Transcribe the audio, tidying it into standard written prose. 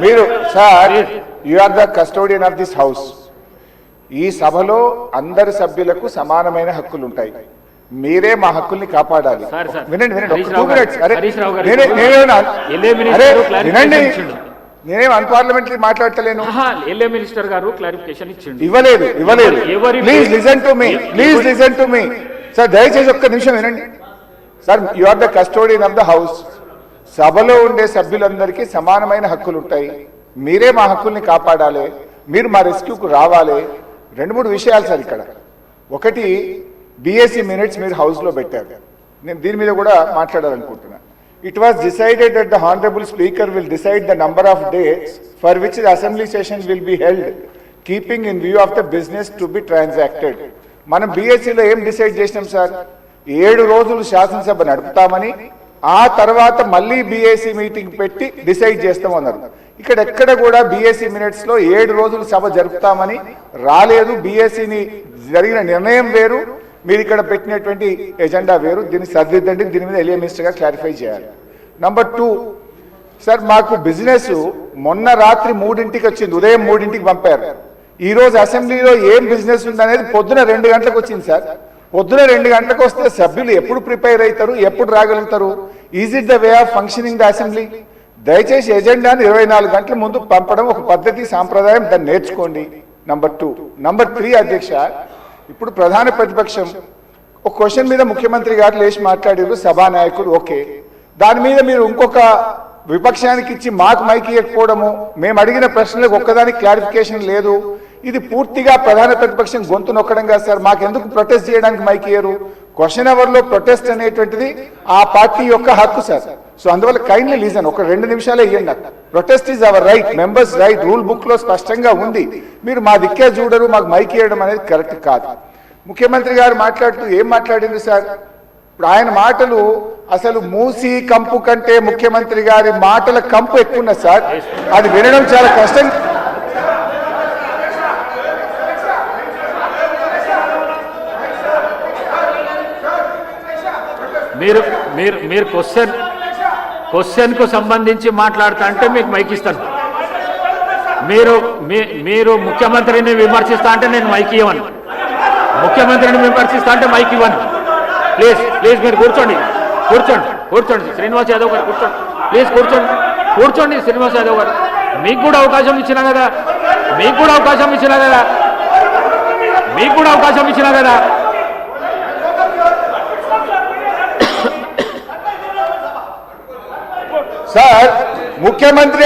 మీరు sir you are the custodian of this house. ఈ సభలో అందరి సభ్యులకు సమానమైన హక్కులు ఉంటాయి. మీరే మా హక్కుల్ని కాపాడాలి. వినండి వినండి, 2 minutes. వినండి, నేనేం అన్పార్లమెంటరీ మాట్లాడతలేను. మినిస్టర్ గారు క్లారిఫికేషన్ ఇవ్వలేదు. Please listen to me sir, దయచేసి ఒక్క నిమిషం వినండి sir. You are the custodian of the house. సభలో ఉండే సభ్యులందరికీ సమానమైన హక్కులు ఉంటాయి. మీరే మా హక్కుల్ని కాపాడాలి. మీరు మా రెస్క్యూకు రావాలి. 2-3 విషయాలు సార్ ఇక్కడ. ఒకటి, BSc మినిట్స్ మీరు హౌస్లో పెట్టారు. నేను దీని మీద కూడా మాట్లాడాలనుకుంటున్నా. It was decided that the Honorable Speaker will decide the number of days for which the Assembly session will be held, keeping in view of the business to be transacted. మనం BScలో ఏం decide చేసినాం sir? 7 రోజులు శాసనసభ నడుపుతామని, ఆ తర్వాత మళ్ళీ BSc meeting పెట్టి decide చేస్తామన్నారు. ఇక్కడ ఎక్కడ కూడా BSc మినిట్స్లో 7 రోజులు సభ జరుపుతామని రాలేదు. BScని జరిగిన నిర్ణయం వేరు, మీరు ఇక్కడ పెట్టినటువంటి ఎజెండా వేరు. దీన్ని సరిదిద్దండి. దీని మీద ఎలియా మినిస్టర్ గారు క్లారిఫై చేయాలి. నంబర్ 2 సార్, మాకు బిజినెస్ మొన్న రాత్రి 3ంటికి వచ్చింది, ఉదయం 3ంటికి పంపారు. ఈరోజు అసెంబ్లీలో ఏం బిజినెస్ ఉందనేది పొద్దున 2 గంటలకు వచ్చింది సార్. పొద్దున 2 గంటలకు వస్తే సభ్యులు ఎప్పుడు ప్రిపేర్ అవుతారు, ఎప్పుడు రాగలుగుతారు? Is it the way of functioning the assembly? దయచేసి ఎజెండాను 24 గంటల ముందు పంపడం ఒక పద్ధతి, సాంప్రదాయం. దాన్ని నేర్చుకోండి. నంబర్ 2. నంబర్ 3 అధ్యక్ష, ఇప్పుడు ప్రధాన ప్రతిపక్షం ఒక క్వశ్చన్ మీద ముఖ్యమంత్రి గారు లేచి మాట్లాడారు, సభానాయకుడు ఓకే. దాని మీద మీరు ఇంకొక విపక్షానికి ఇచ్చి మాకు మైక్ ఇవ్వకపోవడము, మేము అడిగిన ప్రశ్నలకు ఒక్కదానికి క్లారిఫికేషన్ లేదు. ఇది పూర్తిగా ప్రధాన ప్రతిపక్షం గొంతు నొక్కడం కాదు సార్. మాకెందుకు ప్రొటెస్ట్ చేయడానికి మైక్ ఇయ్యరు? క్వశ్చన్ అవర్లో ప్రొటెస్ట్ అనేటువంటిది ఆ పార్టీ యొక్క హక్కు సార్. సో అందువల్ల కైండ్లీ లీజన్, ఒక 2 నిమిషాలే ఇవ్వండి. Protest is our right, members right, rule book లో స్పష్టంగా ఉంది. మీరు మా దిక్కే చూడరు, మాకు మైక్ ఇవ్వడం అనేది కరెక్ట్ కాదు. ముఖ్యమంత్రి గారు మాట్లాడుతూ ఏం మాట్లాడింది సార్? ఇప్పుడు ఆయన మాటలు అసలు మూసి కంపు కంటే ముఖ్యమంత్రి గారి మాటల కంపు ఎక్కువ ఉన్నది సార్. అది వినడం చాలా కష్టం. మీరు క్వశ్చన్ కు సంబంధించి మాట్లాడుతా అంటే మీకు మైక్ ఇస్తాను. మీరు ముఖ్యమంత్రిని విమర్శిస్తా అంటే నేను మైక్ ఇవ్వను. ముఖ్యమంత్రిని విమర్శిస్తా అంటే మైక్ ఇవ్వను. ప్లీజ్ మీరు కూర్చోండి. శ్రీనివాస్ యాదవ్ గారు కూర్చోండి. ప్లీజ్ కూర్చోండి శ్రీనివాస్ యాదవ్ గారు. మీకు కూడా అవకాశం ఇచ్చినా కదా. సార్, ముఖ్యమంత్రి